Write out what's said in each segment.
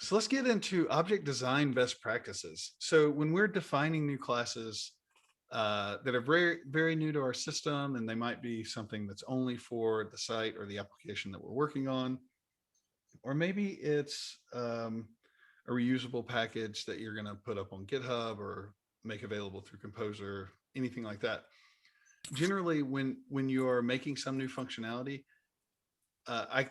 So let's get into object design best practices. So when we're defining new classes that are very new to our system, and they might be something that's only for the site or the application that we're working on, or maybe it's a reusable package that you're going to put up on GitHub or make available through Composer, anything like that. Generally, when you're making some new functionality, uh, I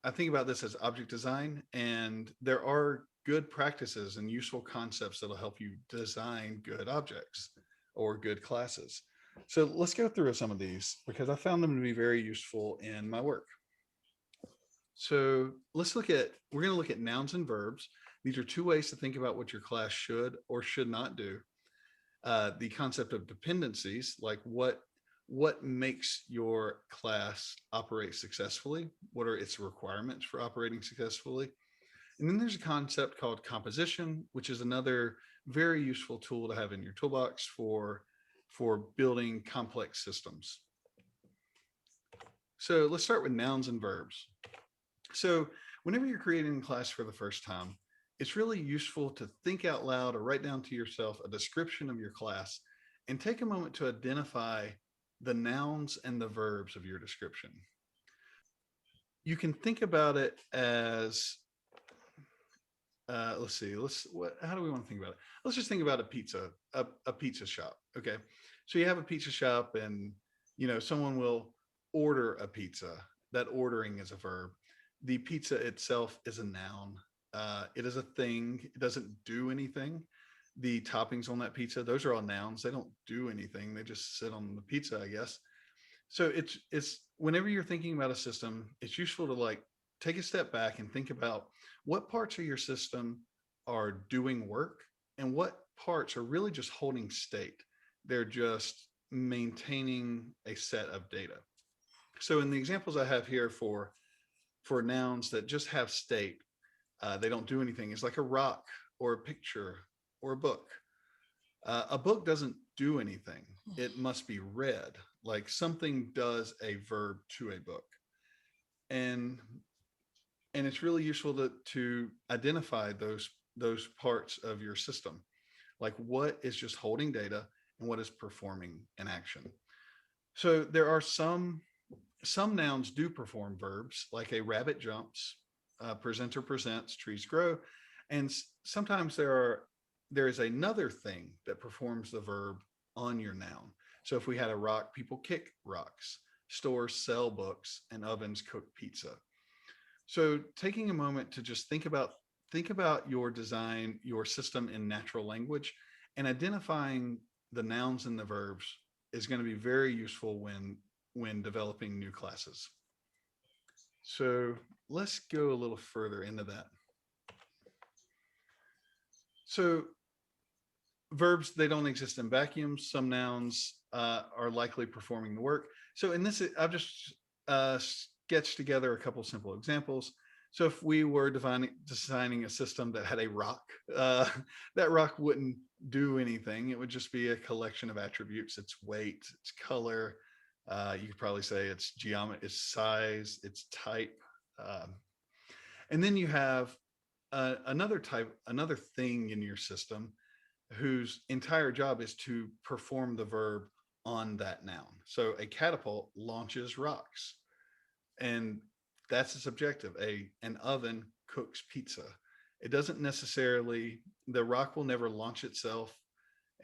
I think about this as object design, and there are good practices and useful concepts that'll help you design good objects or good classes. So let's go through some of these because I found them to be very useful in my work. So we're going to look at nouns and verbs. These are two ways to think about what your class should or should not do. The concept of dependencies, like what makes your class operate successfully, what are its requirements for operating successfully. And then there's a concept called composition, which is another very useful tool to have in your toolbox for building complex systems. So let's start with nouns and verbs. So whenever you're creating a class for the first time, it's really useful to think out loud or write down to yourself a description of your class and take a moment to identify the nouns and the verbs of your description. You can think about it as, let's see, how do we want to think about it? Let's just think about a pizza shop. Okay. So you have a pizza shop and, someone will order a pizza. That ordering is a verb. The pizza itself is a noun. It is a thing. It doesn't do anything. The toppings on that pizza, those are all nouns. They don't do anything. They just sit on the pizza, I guess. So it's whenever you're thinking about a system, it's useful to like take a step back and think about what parts of your system are doing work and what parts are really just holding state. They're just maintaining a set of data. So in the examples I have here for nouns that just have state, they don't do anything. It's like a rock or a picture or a book. A book doesn't do anything. It must be read. Like something does a verb to a book. And and it's really useful to identify those parts of your system. Like what is just holding data and what is performing an action. So there are some nouns do perform verbs, like a rabbit jumps, presenter presents, trees grow, and sometimes there is another thing that performs the verb on your noun. So if we had a rock, people kick rocks, stores sell books, and ovens cook pizza. So taking a moment to just think about your design, your system in natural language, and identifying the nouns and the verbs is going to be very useful when developing new classes. So let's go a little further into that. So verbs, they don't exist in vacuums. Some nouns are likely performing the work. So in this, I've just sketched together a couple simple examples. So if we were designing a system that had a rock, that rock wouldn't do anything. It would just be a collection of attributes: its weight, its color. You could probably say its geometry, its size, its type. And then you have another thing in your system whose entire job is to perform the verb on that noun. So a catapult launches rocks, and that's its objective. An oven cooks pizza. It doesn't necessarily, the rock will never launch itself,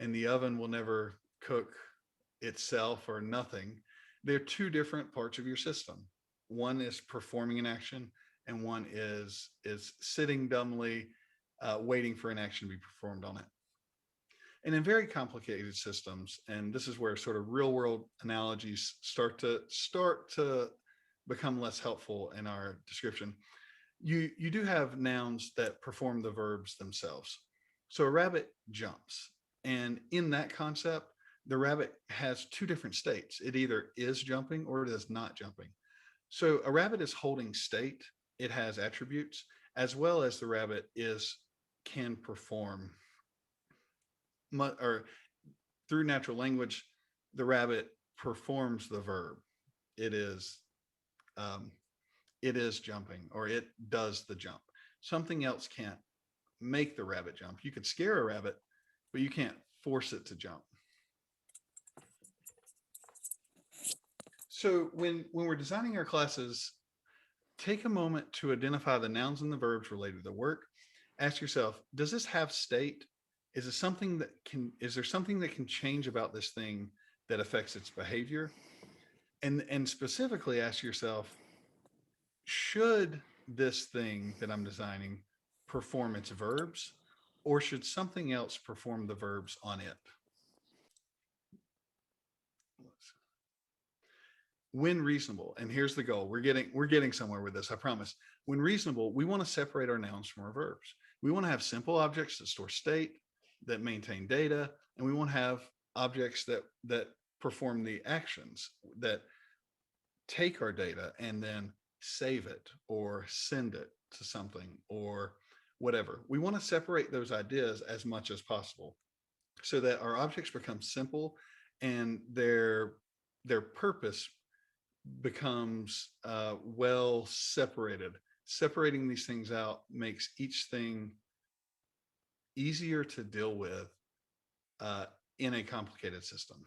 and the oven will never cook itself or nothing. They're two different parts of your system. One is performing an action, and one is sitting dumbly, waiting for an action to be performed on it. And in very complicated systems, and this is where sort of real world analogies start to become less helpful in our description. You do have nouns that perform the verbs themselves. So a rabbit jumps, and in that concept, the rabbit has two different states. It either is jumping or it is not jumping. So a rabbit is holding state. It has attributes, as well as the rabbit can perform, or through natural language, the rabbit performs the verb. It is it is jumping, or it does the jump. Something else can't make the rabbit jump. You could scare a rabbit, but you can't force it to jump. So when we're designing our classes, take a moment to identify the nouns and the verbs related to the work. Ask yourself, does this have state? Is there something that can change about this thing that affects its behavior? And specifically ask yourself, should this thing that I'm designing perform its verbs, or should something else perform the verbs on it? When reasonable, and here's the goal, we're getting somewhere with this, I promise. When reasonable, we want to separate our nouns from our verbs. We want to have simple objects that store state, that maintain data, and we want to have objects that perform the actions, that take our data and then save it or send it to something or whatever. We want to separate those ideas as much as possible so that our objects become simple and their purpose becomes well separated. Separating these things out makes each thing easier to deal with in a complicated system.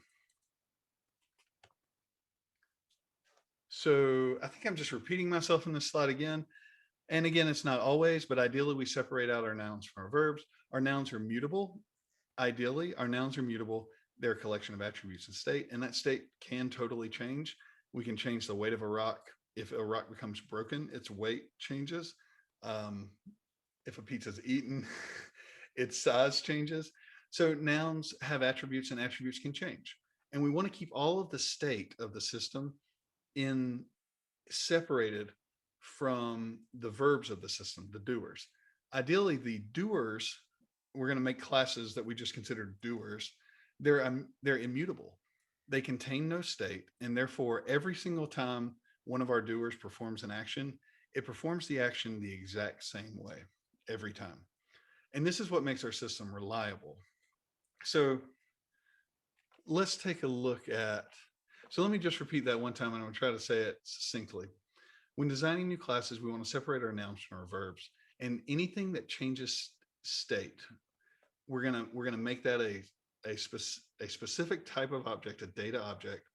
So I think I'm just repeating myself in this slide again. And again, it's not always, but ideally we separate out our nouns from our verbs. Our nouns are mutable. Ideally, our nouns are mutable. They're a collection of attributes and state, and that state can totally change. We can change the weight of a rock. If a rock becomes broken, its weight changes. If a pizza is eaten, its size changes. So nouns have attributes and attributes can change. And we want to keep all of the state of the system separated from the verbs of the system, the doers. Ideally, the doers, we're going to make classes that we just consider doers. They're immutable. They contain no state, and therefore every single time one of our doers performs an action, it performs the action the exact same way every time. And this is what makes our system reliable. So let's take a look at, so let me just repeat that one time and I'm going to try to say it succinctly. When designing new classes, we want to separate our nouns from our verbs, and anything that changes state, we're gonna make that a specific type of object, a data object,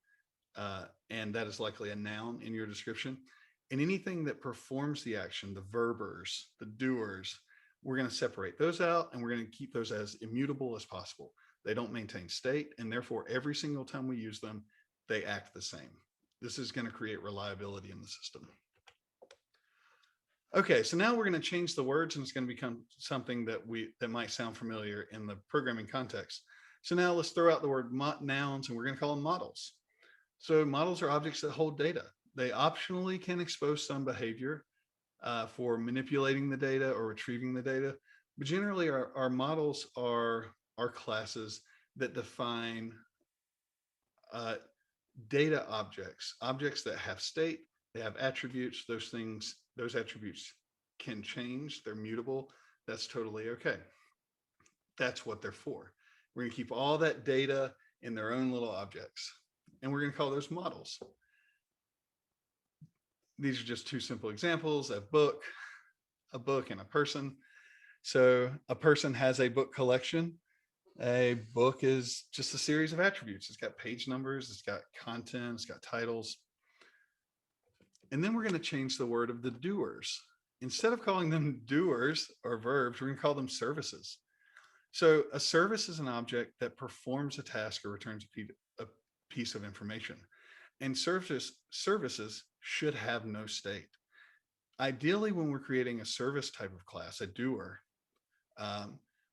and that is likely a noun in your description. And anything that performs the action, the verbers, the doers, we're going to separate those out, and we're going to keep those as immutable as possible. They don't maintain state, and therefore every single time we use them, they act the same. This is going to create reliability in the system. Okay, so now we're going to change the words, and it's going to become something that might sound familiar in the programming context. So now let's throw out the word nouns, and we're going to call them models. So models are objects that hold data. They optionally can expose some behavior for manipulating the data or retrieving the data, but generally our models are classes that define data objects that have state, they have attributes. Those attributes can change, they're mutable. That's totally okay. That's what they're for. We're going to keep all that data in their own little objects, and we're going to call those models. These are just two simple examples: a book and a person. So a person has a book collection. A book is just a series of attributes. It's got page numbers, it's got content, it's got titles. And then we're going to change the word of the doers. Instead of calling them doers or verbs, we're going to call them services. So a service is an object that performs a task or returns a piece of information. And services should have no state. Ideally, when we're creating a service type of class, a doer,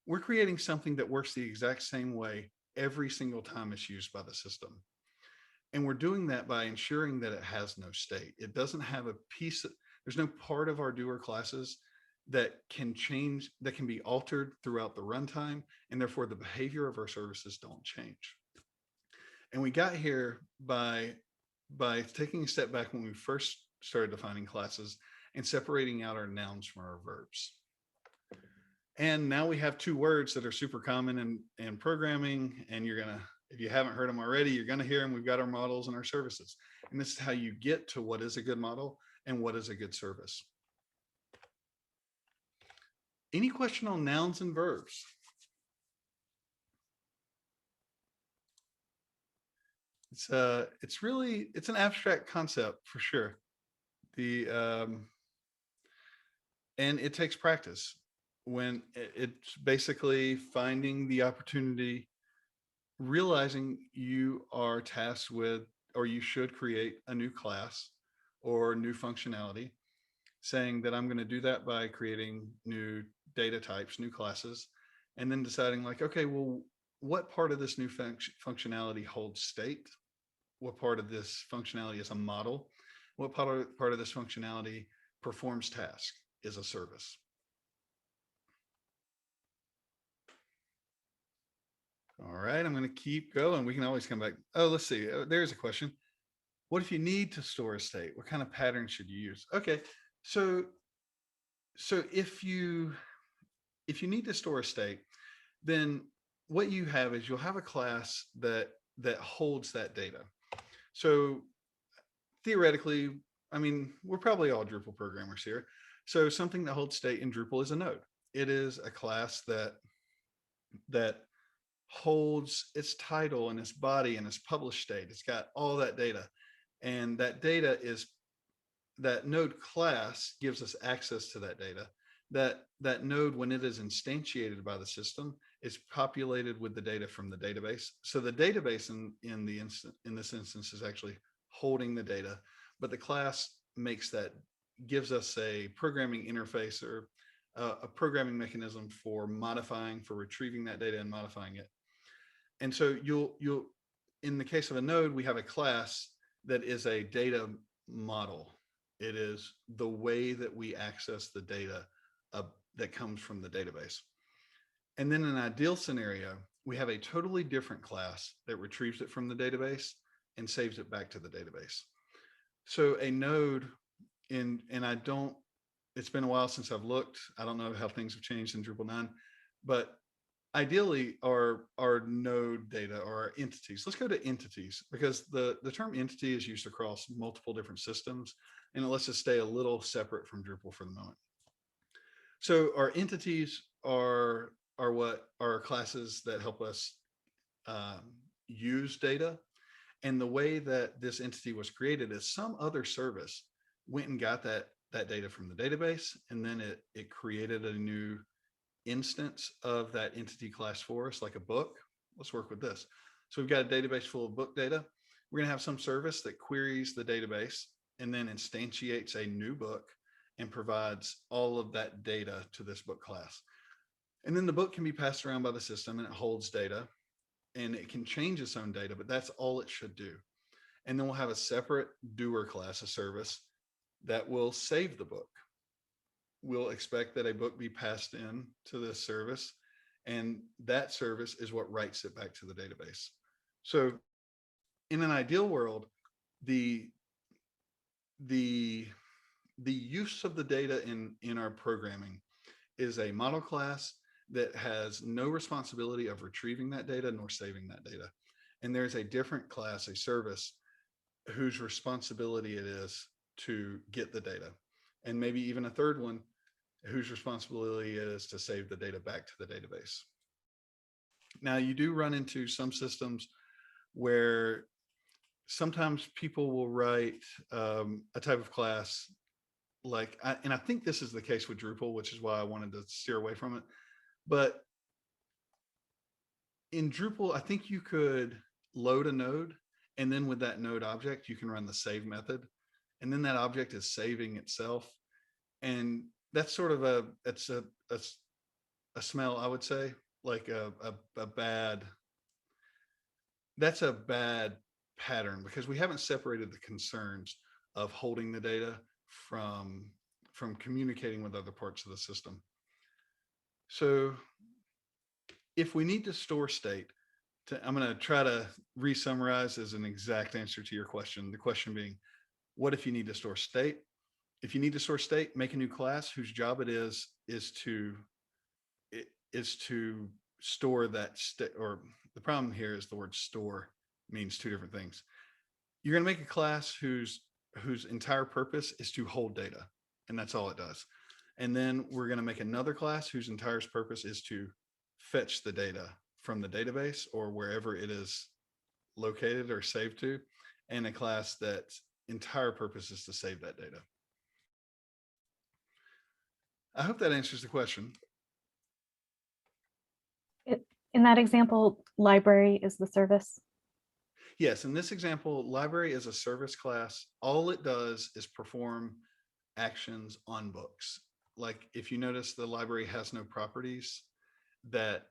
we're creating something that works the exact same way every single time it's used by the system. And we're doing that by ensuring that it has no state. It doesn't have a piece, there's no part of our doer classes that can change, that can be altered throughout the runtime, and therefore the behavior of our services don't change. And we got here by taking a step back when we first started defining classes and separating out our nouns from our verbs. And now we have two words that are super common in programming, and you're gonna, if you haven't heard them already, you're gonna hear them. We've got our models and our services. And this is how you get to what is a good model and what is a good service. Any question on nouns and verbs? It's an abstract concept for sure. And it takes practice. When it's basically finding the opportunity, realizing you are tasked with, or you should create a new class or new functionality, saying that I'm going to do that by creating new data types, new classes, and then deciding like, okay, well, what part of this new functionality holds state? What part of this functionality is a model? What part of this functionality performs task, is a service? All right, I'm going to keep going. We can always come back. Oh, let's see. There's a question. What if you need to store a state? What kind of pattern should you use? Okay, so if you need to store a state, then what you have is you'll have a class that holds that data. So theoretically, I mean, we're probably all Drupal programmers here. So something that holds state in Drupal is a node. It is a class that holds its title and its body and its published state. It's got all that data. And that data is, that node class gives us access to that data. That node, when it is instantiated by the system, is populated with the data from the database. So the database in this instance is actually holding the data, but the class gives us a programming interface, or a programming mechanism for modifying, for retrieving that data and modifying it. And so you'll in the case of a node, we have a class that is a data model. It is the way that we access the data that comes from the database. And then in an ideal scenario, we have a totally different class that retrieves it from the database and saves it back to the database. So a node it's been a while since I've looked. I don't know how things have changed in Drupal 9, but ideally our node data or our entities. Let's go to entities, because the term entity is used across multiple different systems, and it lets us stay a little separate from Drupal for the moment. So our entities are what are classes that help us use data. And the way that this entity was created is some other service went and got that data from the database, and then it created a new instance of that entity class for us, like a book. Let's work with this. So we've got a database full of book data. We're going to have some service that queries the database and then instantiates a new book and provides all of that data to this book class. And then the book can be passed around by the system, and it holds data, and it can change its own data, but that's all it should do. And then we'll have a separate doer class, a service that will save the book. We'll expect that a book be passed in to this service, and that service is what writes it back to the database. So in an ideal world, the use of the data in our programming is a model class that has no responsibility of retrieving that data nor saving that data. And there's a different class, a service, whose responsibility it is to get the data. And maybe even a third one whose responsibility it is to save the data back to the database. Now, you do run into some systems where sometimes people will write a type of class and I think this is the case with Drupal, which is why I wanted to steer away from it. But in Drupal, I think you could load a node, and then with that node object, you can run the save method, and then that object is saving itself. And that's sort of a smell, I would say, like that's a bad pattern, because we haven't separated the concerns of holding the data from communicating with other parts of the system. So if we need to store state, I'm going to try to re-summarize as an exact answer to your question. The question being, what if you need to store state? If you need to store state, make a new class whose job it is to store that state. Or the problem here is the word store means two different things. You're going to make a class whose entire purpose is to hold data, and that's all it does. And then we're going to make another class whose entire purpose is to fetch the data from the database or wherever it is located or saved to, and a class that's entire purpose is to save that data. I hope that answers the question. In that example, library is the service. Yes, in this example, library is a service class. All it does is perform actions on books. Like if you notice, the library has no properties that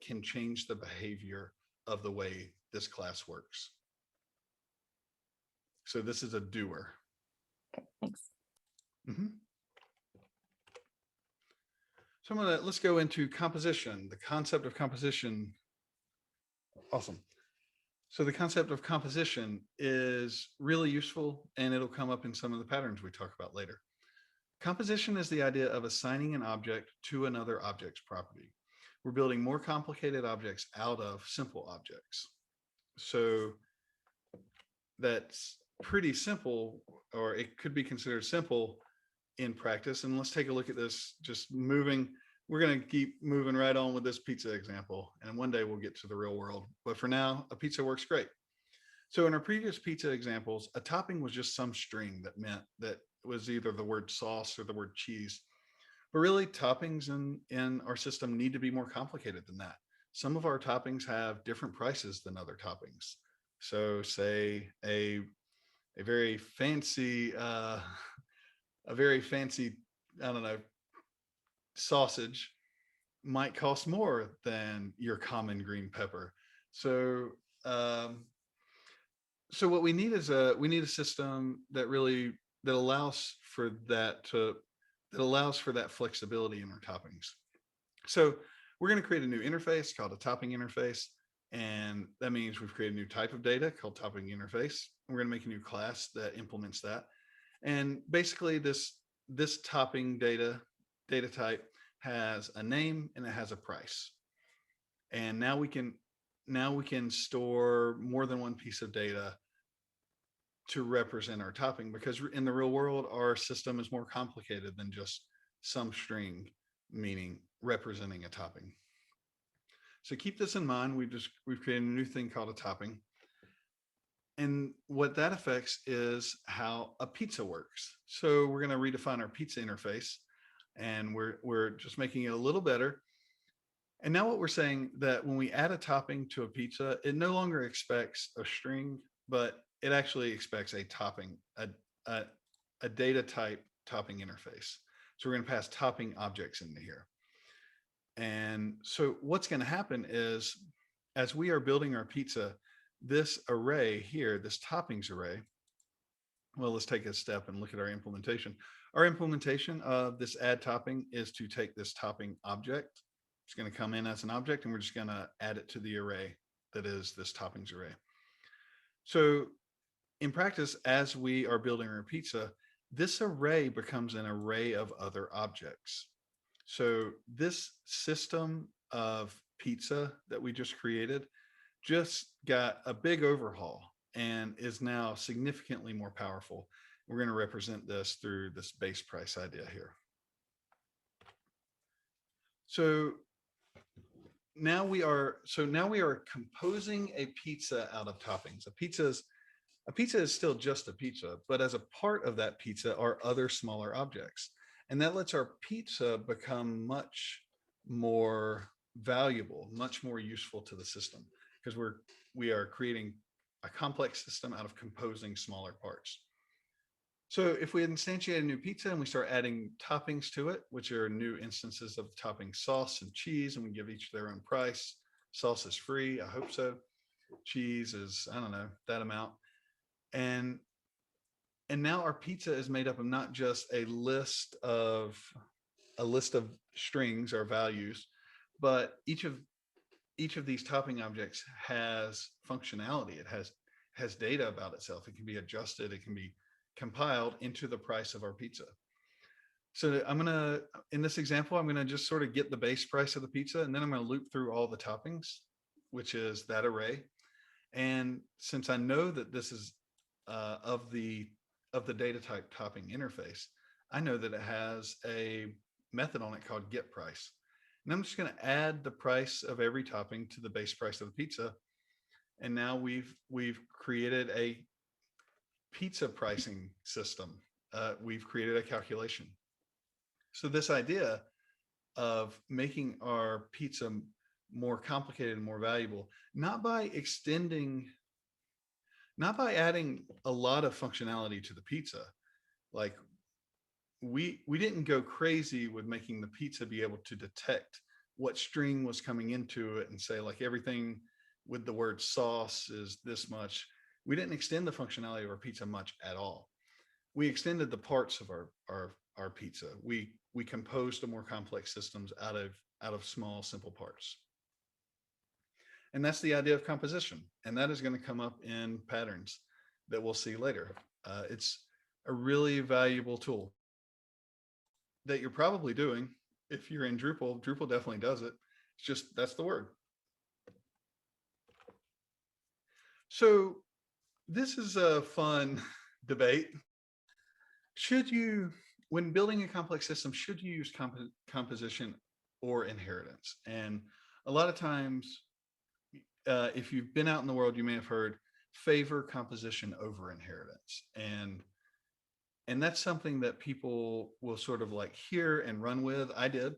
can change the behavior of the way this class works. So this is a doer. Okay, thanks. So let's go into composition, the concept of composition. Awesome. So the concept of composition is really useful, and it'll come up in some of the patterns we talk about later. Composition is the idea of assigning an object to another object's property. We're building more complicated objects out of simple objects. So that's pretty simple, or it could be considered simple in practice. And let's take a look at this, just moving. We're going to keep moving right on with this pizza example, and one day we'll get to the real world. But for now, a pizza works great. So in our previous pizza examples, a topping was just some string that meant that was either the word sauce or the word cheese. But really, toppings in our system need to be more complicated than that. Some of our toppings have different prices than other toppings. So say a very fancy, I don't know, sausage might cost more than your common green pepper. So what we need is a system that allows for that flexibility in our toppings. So we're going to create a new interface called a topping interface, and that means we've created a new type of data called topping interface. We're going to make a new class that implements that, and basically this topping data type has a name and it has a price. And now we can store more than one piece of data to represent our topping, because in the real world, our system is more complicated than just some string meaning representing a topping. So keep this in mind. We've created a new thing called a topping. And what that affects is how a pizza works. So we're going to redefine our pizza interface, and we're just making it a little better. And now what we're saying, that when we add a topping to a pizza, it no longer expects a string, but it actually expects a topping, a data type topping interface. So we're going to pass topping objects into here. And so what's going to happen is, as we are building our pizza, this array here, this toppings array, well, let's take a step and look at our implementation. Our implementation of this add topping is to take this topping object. It's going to come in as an object, and we're just going to add it to the array that is this toppings array. So in practice, as we are building our pizza, this array becomes an array of other objects. So this system of pizza that we just created just got a big overhaul and is now significantly more powerful. We're going to represent this through this base price idea here. So now we are composing a pizza out of toppings. A pizza is still just a pizza, but as a part of that pizza are other smaller objects. And that lets our pizza become much more valuable, much more useful to the system, because we are creating a complex system out of composing smaller parts. So if we instantiate a new pizza and we start adding toppings to it, which are new instances of the topping sauce and cheese, and we give each their own price. Sauce is free, I hope so. Cheese is, I don't know, that amount. And now our pizza is made up of not just a list of strings or values, but each of these topping objects has functionality. It has data about itself. It can be adjusted. It can be compiled into the price of our pizza. So in this example, I'm going to just sort of get the base price of the pizza, and then I'm going to loop through all the toppings, which is that array. And since I know that this is of the data type topping interface, I know that it has a method on it called get price. And I'm just going to add the price of every topping to the base price of the pizza. And now we've created a pizza pricing system. We've created a calculation. So this idea of making our pizza more complicated and more valuable, not by extending, not by adding a lot of functionality to the pizza. Like we didn't go crazy with making the pizza be able to detect what string was coming into it and say like everything with the word sauce is this much. We didn't extend the functionality of our pizza much at all. We extended the parts of our pizza. We composed the more complex systems out of small simple parts. And that's the idea of composition. And that is going to come up in patterns that we'll see later. It's a really valuable tool that you're probably doing. If you're in Drupal, Drupal definitely does it. It's just, that's the word. So this is a fun debate. Should you, when building a complex system, should you use composition or inheritance? And a lot of times, if you've been out in the world, you may have heard favor composition over inheritance. And that's something that people will sort of like hear and run with. I did.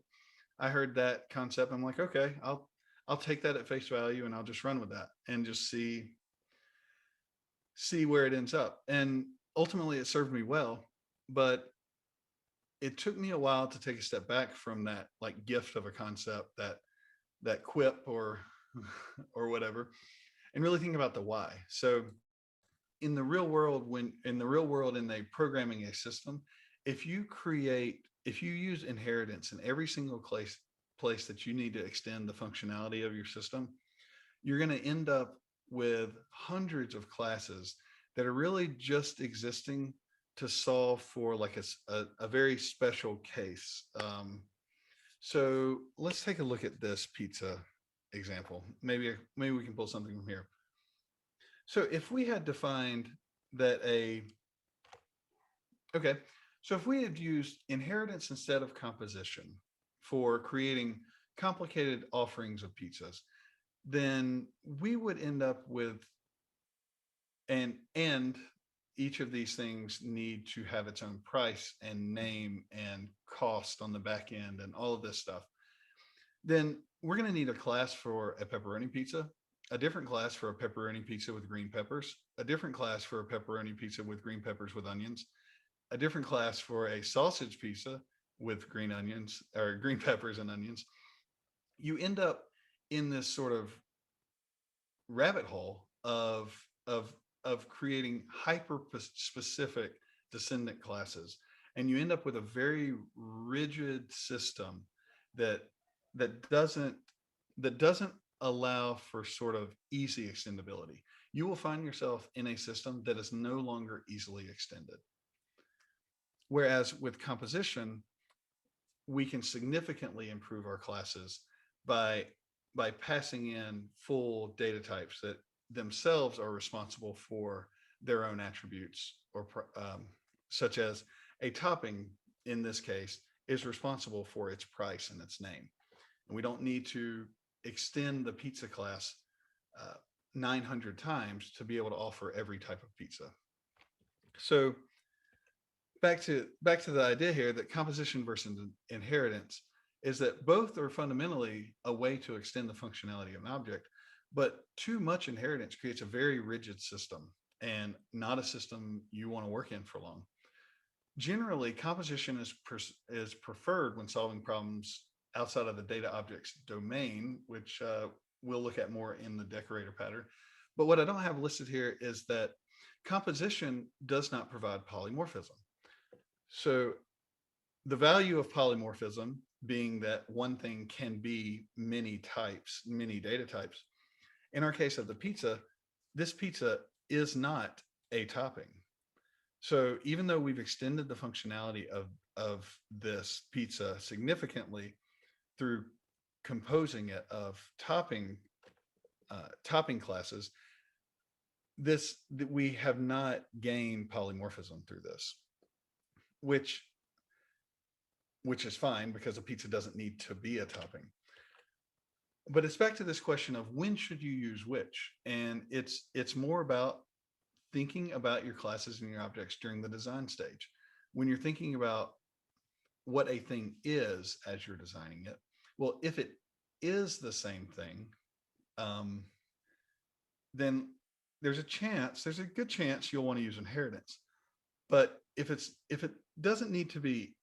I heard that concept. I'm like, okay, I'll take that at face value and I'll just run with that and just see where it ends up. And ultimately it served me well, but it took me a while to take a step back from that like gift of a concept, that quip or or whatever, and really think about the why. So in the real world, in a programming a system, if you use inheritance in every single place that you need to extend the functionality of your system, you're going to end up with hundreds of classes that are really just existing to solve for like a very special case. So let's take a look at this pizza example. Maybe we can pull something from here. So if we had defined that so if we had used inheritance instead of composition for creating complicated offerings of pizzas, then we would end up with, and each of these things need to have its own price and name and cost on the back end and all of this stuff. Then we're going to need a class for a pepperoni pizza, a different class for a pepperoni pizza with green peppers, a different class for a pepperoni pizza with green peppers with onions, a different class for a sausage pizza with green onions or green peppers and onions. You end up in this sort of rabbit hole of creating hyper specific descendant classes, and you end up with a very rigid system that doesn't allow for sort of easy extendability. You will find yourself in a system that is no longer easily extended. Whereas with composition, we can significantly improve our classes by passing in full data types that themselves are responsible for their own attributes, or such as a topping in this case is responsible for its price and its name. And we don't need to extend the pizza class 900 times to be able to offer every type of pizza. So back to the idea here that composition versus inheritance is that both are fundamentally a way to extend the functionality of an object, but too much inheritance creates a very rigid system and not a system you want to work in for long. Generally, composition is preferred when solving problems outside of the data object's domain, which we'll look at more in the decorator pattern. But what I don't have listed here is that composition does not provide polymorphism. So the value of polymorphism being that one thing can be many types, many data types. In our case of the pizza, this pizza is not a topping. So even though we've extended the functionality of this pizza significantly through composing it of topping classes, we have not gained polymorphism through this, which which is fine because a pizza doesn't need to be a topping. But it's back to this question of when should you use which? And it's more about thinking about your classes and your objects during the design stage. When you're thinking about what a thing is as you're designing it, well, if it is the same thing, then there's a good chance you'll want to use inheritance. But if it doesn't need to be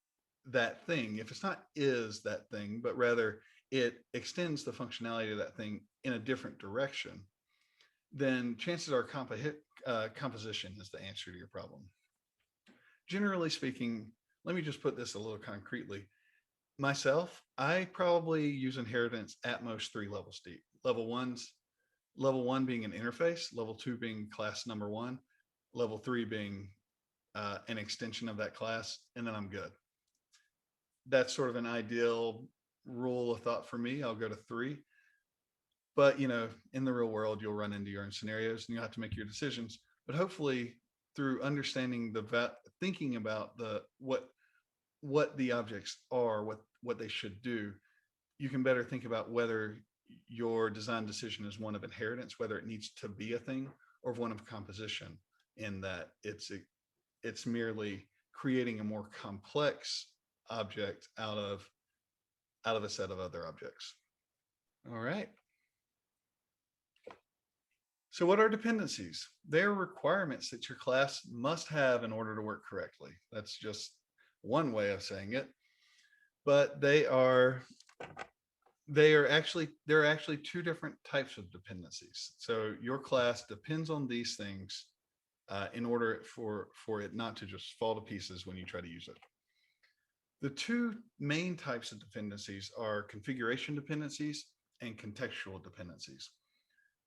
that thing, if it's not is that thing, but rather it extends the functionality of that thing in a different direction, then chances are composition is the answer to your problem. Generally speaking, let me just put this a little concretely. Myself, I probably use inheritance at most 3 levels deep. Level one being an interface, level 2 being class number 1, level 3 being an extension of that class, and then I'm good. That's sort of an ideal rule of thought for me. I'll go to 3. But in the real world, you'll run into your own scenarios and you'll have to make your decisions. But hopefully, through understanding thinking about what the objects are, what they should do, you can better think about whether your design decision is one of inheritance, whether it needs to be a thing, or one of composition, in that it's merely creating a more complex object out of a set of other objects. All right. So what are dependencies? They're requirements that your class must have in order to work correctly. That's just one way of saying it. But there are actually 2 different types of dependencies. So your class depends on these things in order for it not to just fall to pieces when you try to use it. The 2 main types of dependencies are configuration dependencies and contextual dependencies.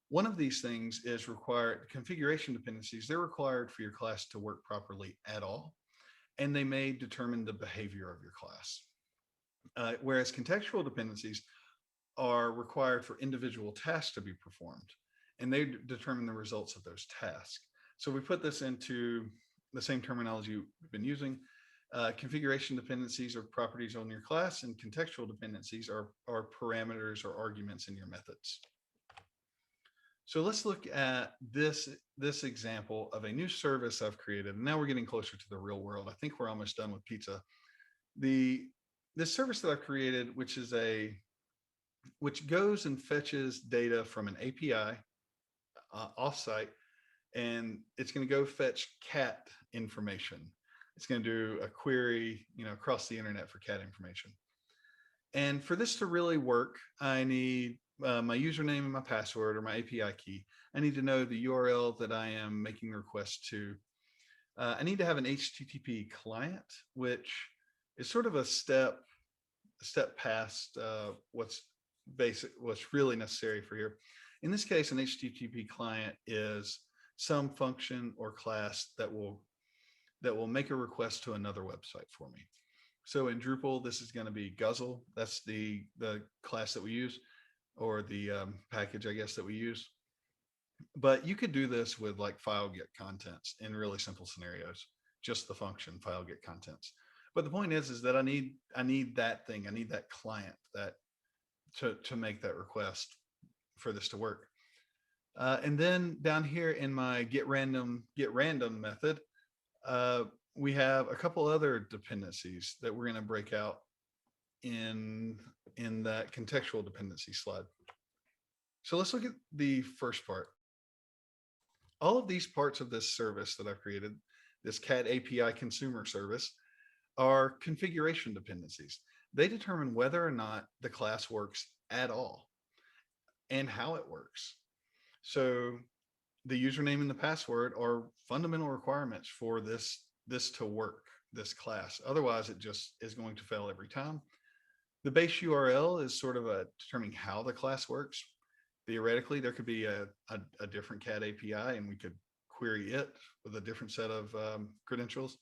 One of these things is required, configuration dependencies, they're required for your class to work properly at all, and they may determine the behavior of your class. Whereas contextual dependencies are required for individual tasks to be performed, and they determine the results of those tasks. So we put this into the same terminology we've been using. Configuration dependencies are properties on your class, and contextual dependencies are parameters or arguments in your methods. So let's look at this example of a new service I've created. And now we're getting closer to the real world. I think we're almost done with pizza. This service that I've created, which goes and fetches data from an API offsite, and it's going to go fetch cat information. It's going to do a query, across the internet for cat information. And for this to really work, I need my username and my password, or my API key. I need to know the URL that I am making requests to. I need to have an HTTP client, which is sort of a step past what's really necessary for here. In this case, an HTTP client is some function or class that will make a request to another website for me. So in Drupal, this is going to be Guzzle. That's the class that we use, or the package, I guess, that we use. But you could do this with like file get contents in really simple scenarios, just the function file get contents. But the point is that I need that thing. I need that client that to make that request for this to work. And then down here in my get random method, we have a couple other dependencies that we're going to break out in that contextual dependency slide. So let's look at the first part. All of these parts of this service that I've created, this cat API consumer service, are configuration dependencies. They determine whether or not the class works at all and how it works. So the username and the password are fundamental requirements for this to work, this class. Otherwise, it just is going to fail every time. The base URL is sort of determining how the class works. Theoretically, there could be a different cat API, and we could query it with a different set of credentials.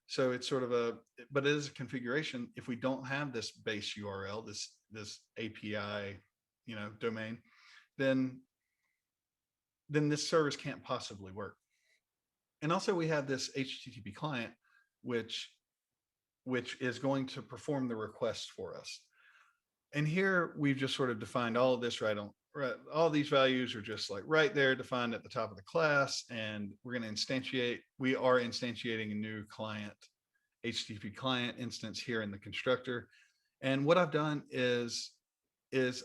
So it's sort of but it is a configuration. If we don't have this base URL, this API, domain, then this service can't possibly work. And also we have this HTTP client, which which is going to perform the request for us. And here we've just sort of defined all of this right on, right, all these values are just like right there defined at the top of the class. And we're going to instantiate, we are instantiating a new client, HTTP client instance here in the constructor. And what I've done is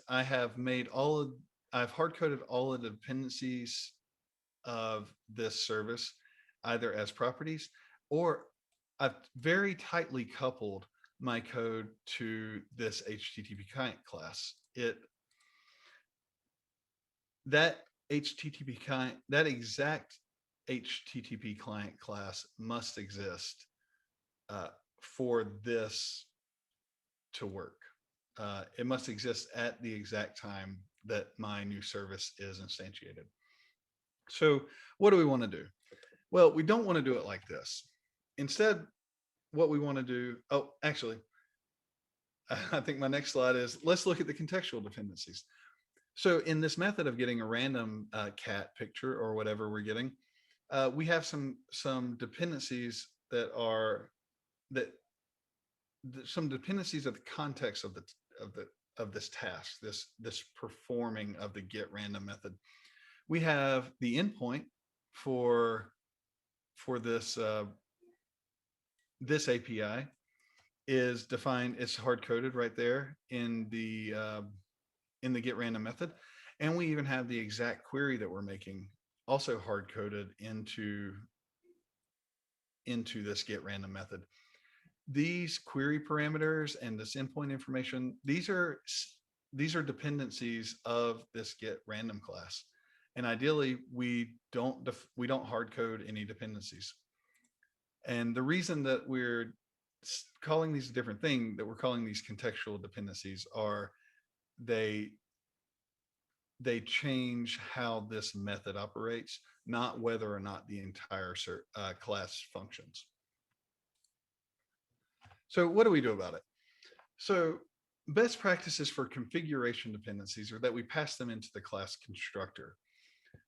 I have made all of, I've hard coded all of the dependencies of this service, either as properties, or I've very tightly coupled my code to this HTTP client class. That HTTP client, that exact HTTP client class must exist for this to work. It must exist at the exact time that my new service is instantiated. So what do we want to do? Well, we don't want to do it like this. Instead, what we want to do, oh, actually, I think my next slide is, let's look at the contextual dependencies. So in this method of getting a random cat picture or whatever we're getting, we have some dependencies that are some dependencies of the context of this task, this performing of the get random method. We have the endpoint for this this API is defined, it's hard coded right there in the get random method. And we even have the exact query that we're making also hard coded into this get random method. These query parameters and this endpoint information, these are dependencies of this get random class. And ideally, we don't hard code any dependencies. And the reason that we're calling these a different thing, that we're calling these contextual dependencies, are they change how this method operates, not whether or not the entire class functions. So what do we do about it? So best practices for configuration dependencies are that we pass them into the class constructor.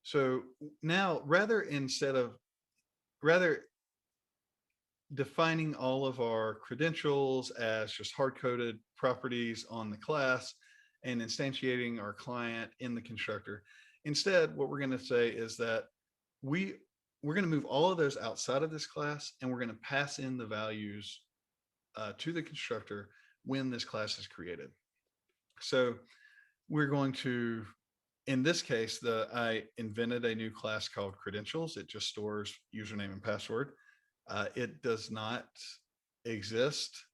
So now rather defining all of our credentials as just hard-coded properties on the class and instantiating our client in the constructor, instead what we're going to say is that we're going to move all of those outside of this class, and we're going to pass in the values to the constructor when this class is created. So we're going to, in this case, I invented a new class called credentials. It just stores username and password. It does not exist.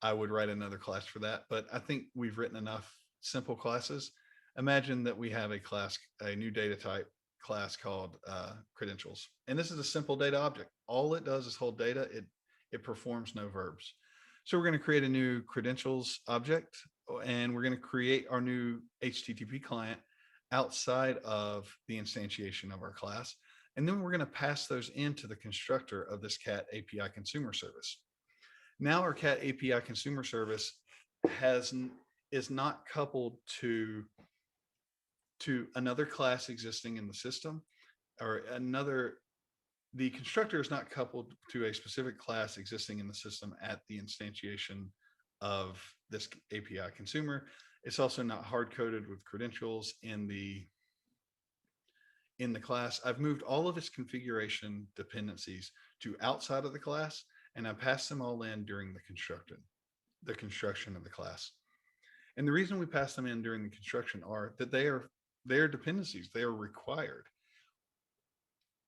I would write another class for that, but I think we've written enough simple classes. Imagine that we have a new data type class called credentials. And this is a simple data object. All it does is hold data. It performs no verbs. So we're going to create a new credentials object, and we're going to create our new HTTP client outside of the instantiation of our class. And then we're going to pass those into the constructor of this cat API consumer service. Now our cat API consumer service is not coupled to another class existing in the system, or the constructor is not coupled to a specific class existing in the system at the instantiation of this API consumer. It's also not hard coded with credentials in the class. I've moved all of its configuration dependencies to outside of the class, and I pass them all in during the construction of the class. And the reason we pass them in during the construction are that they are dependencies. They are required.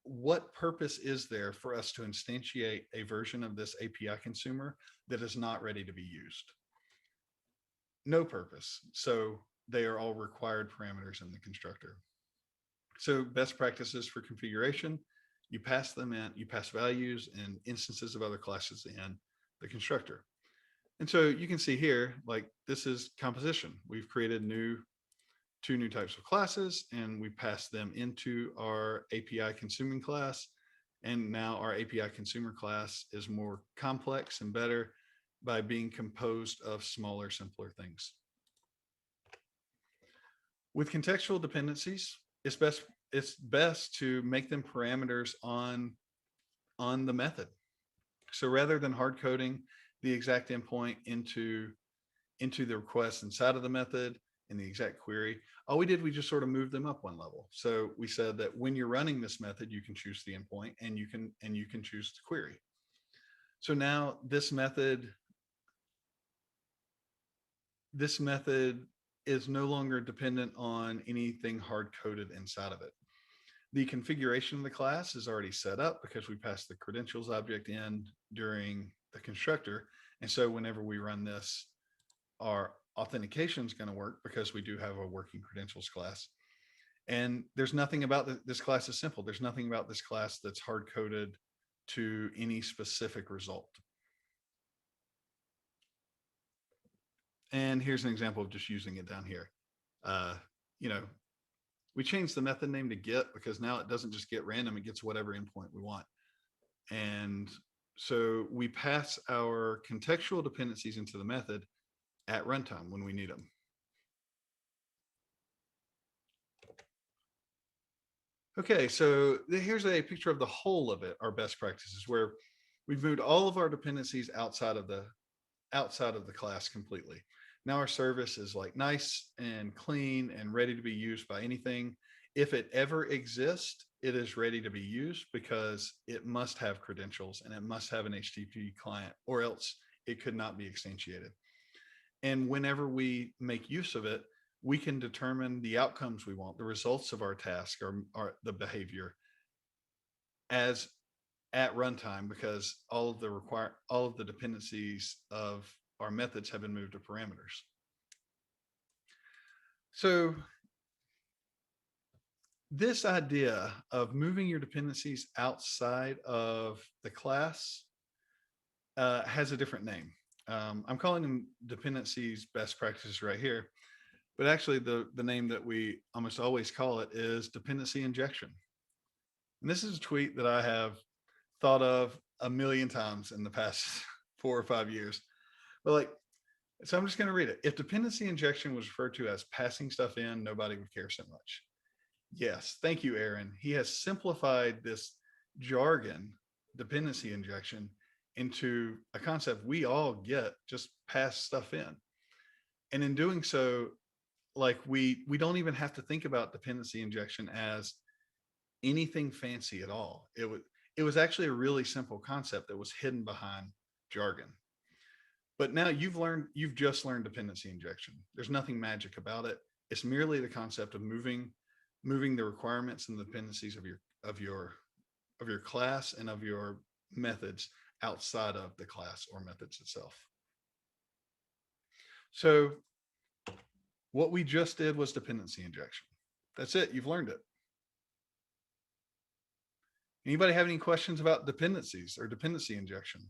What purpose is there for us to instantiate a version of this API consumer that is not ready to be used? No purpose. So they are all required parameters in the constructor. So best practices for configuration, you pass them in, you pass values and instances of other classes in the constructor. And so you can see here, like, this is composition. We've created two new types of classes, and we pass them into our API consuming class. And now our API consumer class is more complex and better by being composed of smaller, simpler things. With contextual dependencies, it's best to make them parameters on the method. So rather than hard coding the exact endpoint into the request inside of the method and the exact query. All we did, we just sort of moved them up one level. So we said that when you're running this method, you can choose the endpoint and you can choose the query. So now this method is no longer dependent on anything hard coded inside of it. The configuration of the class is already set up because we passed the credentials object in during the constructor. And so whenever we run this, our authentication is going to work because we do have a working credentials class. And there's nothing about this class is simple. There's nothing about this class that's hard coded to any specific result. And here's an example of just using it down here. We changed the method name to get because now it doesn't just get random, it gets whatever endpoint we want. And so we pass our contextual dependencies into the method at runtime when we need them. Okay, so here's a picture of the whole of it, our best practices, where we've moved all of our dependencies outside of the class completely. Now our service is like nice and clean and ready to be used by anything. If it ever exists, it is ready to be used because it must have credentials and it must have an HTTP client, or else it could not be instantiated. And whenever we make use of it, we can determine the outcomes we want, the results of our task or the behavior as at runtime, because all of the dependencies of our methods have been moved to parameters. So this idea of moving your dependencies outside of the class has a different name. I'm calling them dependencies best practices right here, but actually the name that we almost always call it is dependency injection. And this is a tweet that I have thought of a million times in the past 4 or 5 years. But so I'm just going to read it. If dependency injection was referred to as passing stuff in, nobody would care so much. Yes, thank you, Aaron. He has simplified this jargon, dependency injection, into a concept we all get, just pass stuff in. And in doing so, we don't even have to think about dependency injection as anything fancy at all. It was actually a really simple concept that was hidden behind jargon. But now you've just learned dependency injection. There's nothing magic about it. It's merely the concept of moving the requirements and the dependencies of your class and of your methods outside of the class or methods itself. So what we just did was dependency injection. That's it. You've learned it. Anybody have any questions about dependencies or dependency injection?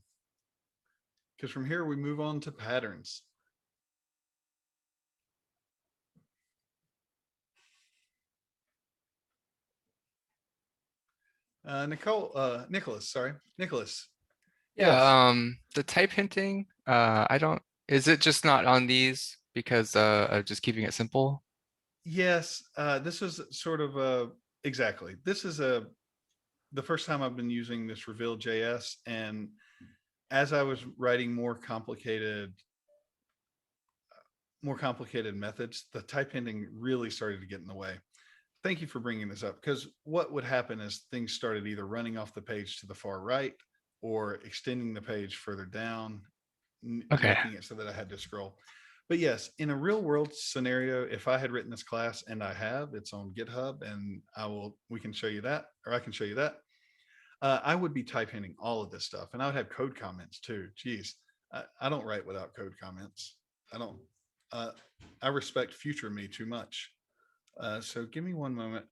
Because from here we move on to patterns. Nicholas. Yeah, Yes. the type hinting, is it just not on these because of just keeping it simple? Yes. This is sort of exactly. This is the first time I've been using this reveal.js, and as I was writing more complicated methods, the type hinting really started to get in the way. Thank you for bringing this up, because what would happen is things started either running off the page to the far right or extending the page further down, Okay. making it so that I had to scroll. But yes, in a real world scenario, if I had written this class, and I have, it's on GitHub, and we can show you that, or I can show you that. I would be type hinting all of this stuff, and I would have code comments too. Geez, I don't write without code comments. I don't. I respect future me too much. So give me one moment,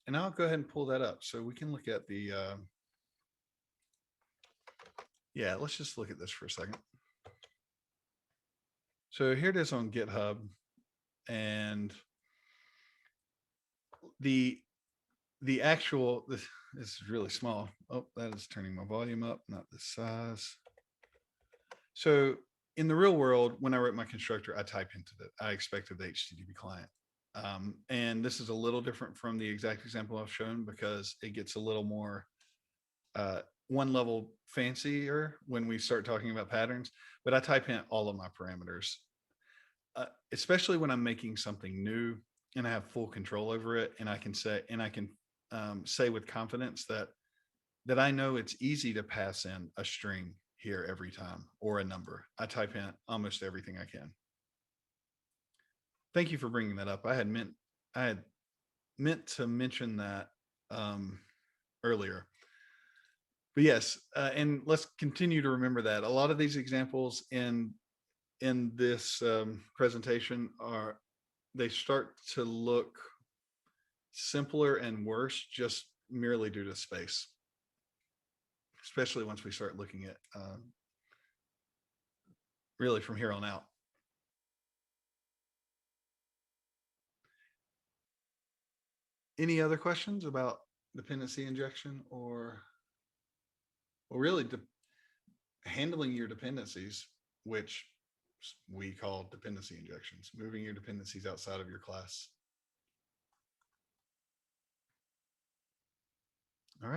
and I'll go ahead and pull that up so we can look at the. Yeah, let's just look at this for a second. So here it is on GitHub, and the actual this is really small. Oh, that is turning my volume up, not the size. So in the real world, when I wrote my constructor, I type hinted it. I expected the HTTP client. And this is a little different from the exact example I've shown because it gets a little more one level fancier when we start talking about patterns, but I type in all of my parameters, especially when I'm making something new and I have full control over it. And I can say with confidence that I know it's easy to pass in a string here every time or a number. I type in almost everything I can. Thank you for bringing that up. I had meant to mention that earlier. But yes, and let's continue to remember that a lot of these examples in this presentation they start to look simpler and worse just merely due to space, especially once we start looking at really from here on out. Any other questions about dependency injection or really handling your dependencies, which we call dependency injections, moving your dependencies outside of your class?